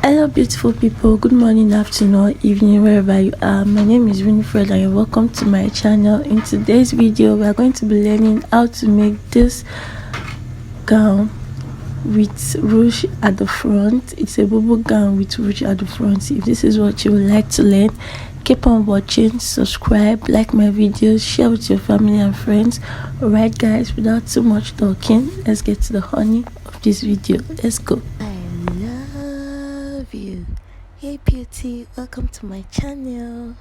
Hello beautiful people, good morning, afternoon or evening wherever you are. My name is Ruffle and you're welcome to my channel. In today's video we are going to be learning how to make this gown with ruch at the front. It's a Bubu gown with ruch at the front. If this is what you would like to learn, keep on watching, subscribe, like my videos, share with your family and friends. Alright guys, without too much talking, let's get to the honey of this video. Let's go. You. Hey beauty, welcome to my channel.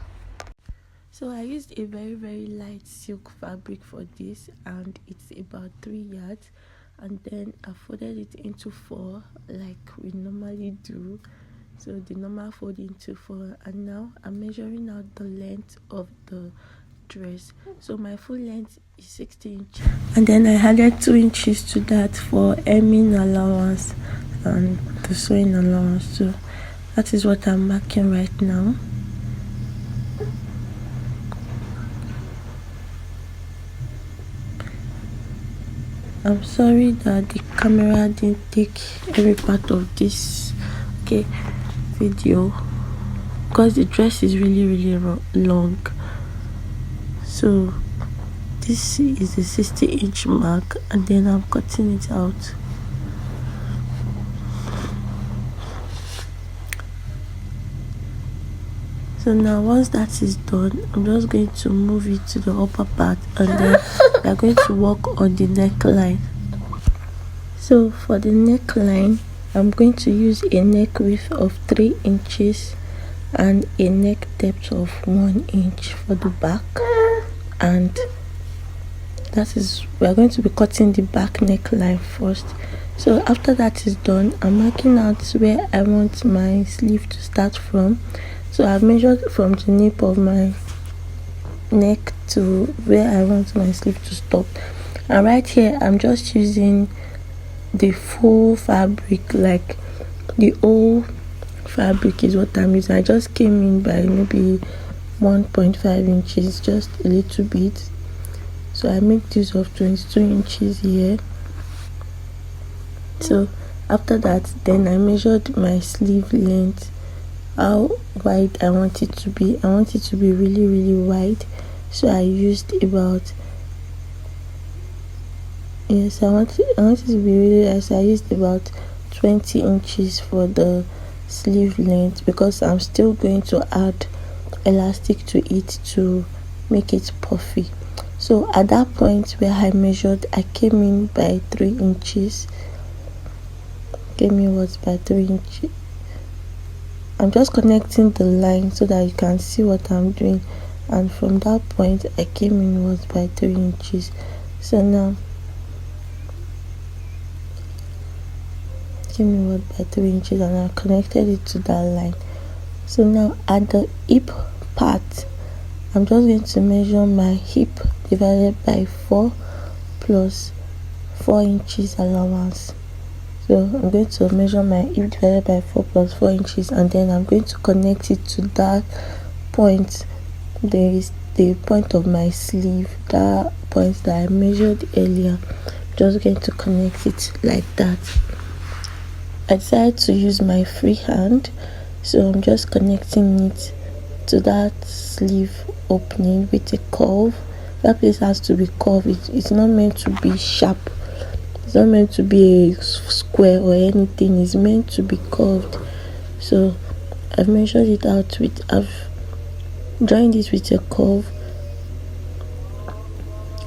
So I used a very light silk fabric for this, and it's about 3 yards, and then I folded it into 4 like we normally do. So the normal fold into 4, and now I'm measuring out the length of the dress. So my full length is 60 inches, and then I added 2 inches to that for hemming allowance and the sewing allowance. So that is what I'm marking right now. I'm sorry that the camera didn't take every part of this video because the dress is really long. So this is the 60-inch mark, and then I'm cutting it out. So now once that is done, I'm just going to move it to the upper part, and then we are going to work on the neckline. So for the neckline, I'm going to use a neck width of 3 inches and a neck depth of 1 inch for the back, and that is, we are going to be cutting the back neckline first. So after that is done, I'm marking out where I want my sleeve to start from. So I've measured from the nape of my neck to where I want my sleeve to stop, and right here I'm just using the full fabric, like the whole fabric is what I'm using. I just came in by maybe 1.5 inches, just a little bit. So I make this of 22 inches here. So after that, then I measured my sleeve length, how wide I want it to be. I want it to be really wide, so I used about, yes, I want it to be really wide, so I used about 20 inches for the sleeve length, because I'm still going to add elastic to it to make it puffy. So at that point where I measured, I came in by 3 inches. By 3 inches. I'm just connecting the line so that you can see what I'm doing, and from that point I came in was by 3 inches. So now came in was by 3 inches, and I connected it to that line. So now at the hip part, I'm just going to measure my hip divided by 4 plus 4 inches allowance. So I'm going to measure my hip divided by 4 plus 4 inches, and then I'm going to connect it to that point. There is the point of my sleeve, that point that I measured earlier. I'm just going to connect it like that. I decided to use my free hand, so I'm just connecting it to that sleeve opening with a curve. That place has to be curved. It's not meant to be sharp. It's not meant to be a square or anything. It's meant to be curved. So I've measured it out with, I've joined it with a curve,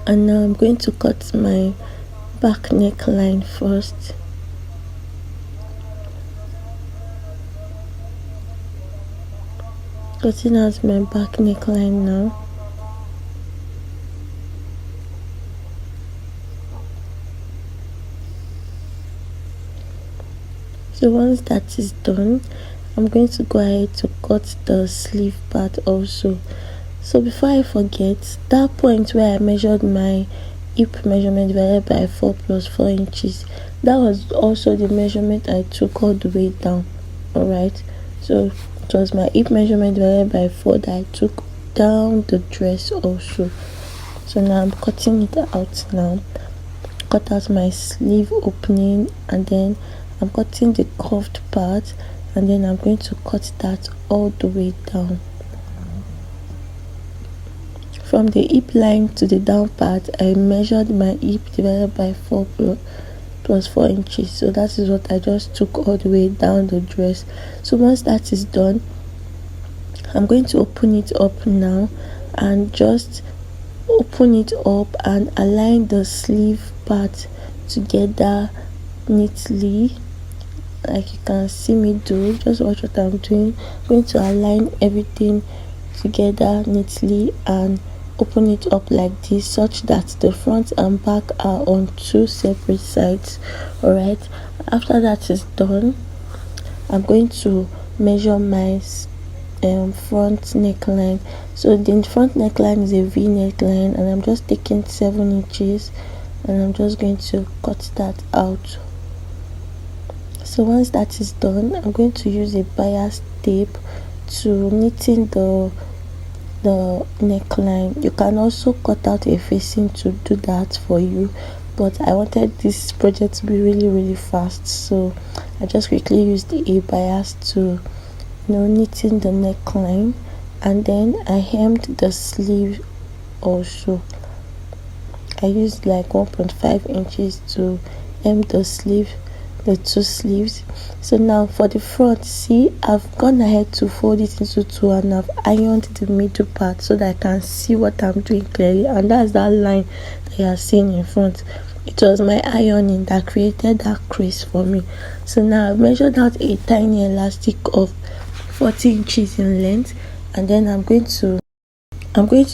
and now I'm going to cut my back neckline first. Cutting out my back neckline now. So once that is done, I'm going to go ahead to cut the sleeve part also. So before I forget, that point where I measured my hip measurement divided by 4 plus 4 inches, that was also the measurement I took all the way down. Alright, so it was my hip measurement divided by 4 that I took down the dress also. So now I'm cutting it out now. Cut out my sleeve opening, and then I'm cutting the curved part, and then I'm going to cut that all the way down. From the hip line to the down part, I measured my hip divided by 4 plus 4 inches. So that is what I just took all the way down the dress. So once that is done, I'm going to open it up now and just open it up and align the sleeve part together neatly, like you can see me do. Just watch what I'm doing. I'm going to align everything together neatly and open it up like this, such that the front and back are on 2 separate sides. All right, after that is done, I'm going to measure my front neckline. So the front neckline is a V neckline, and I'm just taking 7 inches and I'm just going to cut that out. So once that is done, I'm going to use a bias tape to knitting the neckline. You can also cut out a facing to do that for you, but I wanted this project to be really fast, so I just quickly used a bias to knitting the neckline, and then I hemmed the sleeve also. I used like 1.5 inches to hem the sleeve, the 2 sleeves. So now for the front, see, I've gone ahead to fold it into 2 and I've ironed the middle part so that I can see what I'm doing clearly, and that's that line that you are seeing in front. It was my ironing that created that crease for me. So now I've measured out a tiny elastic of 40 inches in length, and then I'm going to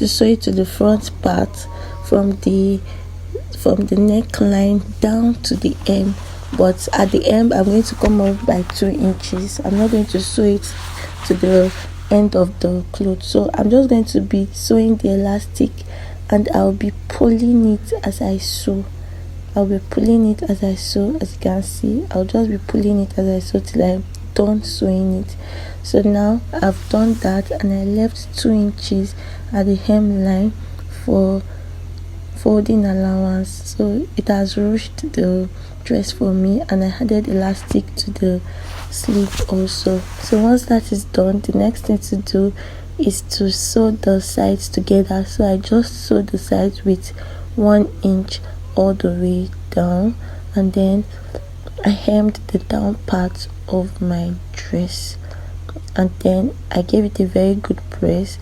sew it to the front part from the neckline down to the hem. But at the end, I'm going to come up by 2 inches. I'm not going to sew it to the end of the cloth. So I'm just going to be sewing the elastic, and I'll be pulling it as I sew. As you can see, I'll just be pulling it as I sew till I'm done sewing it. So now I've done that, and I left 2 inches at the hem line for folding allowance. So it has ruched the dress for me, and I added elastic to the sleeve also. So once that is done, the next thing to do is to sew the sides together. So I just sew the sides with 1 inch all the way down, and then I hemmed the down part of my dress, and then I gave it a very good press.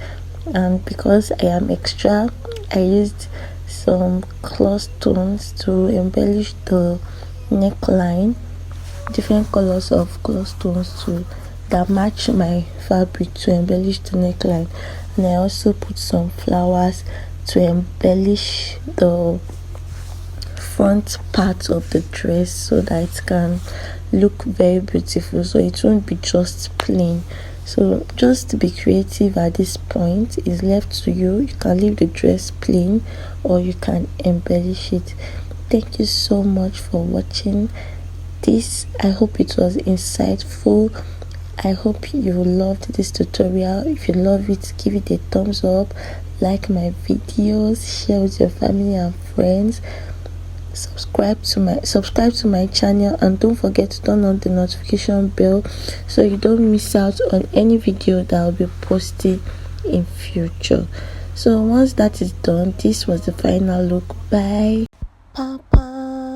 And because I am extra, I used some cloth stones to embellish the neckline, different colors of cloth stones that match my fabric to embellish the neckline. And I also put some flowers to embellish the front part of the dress so that it can look very beautiful, so it won't be just plain. So just to be creative at this point is left to you. You can leave the dress plain or you can embellish it. Thank you so much for watching this. I hope it was insightful. I hope you loved this tutorial. If you love it, give it a thumbs up, like my videos, share with your family and friends, subscribe to my channel, and don't forget to turn on the notification bell so you don't miss out on any video that I'll be posting in future. So once that is done, this was the final look. Bye.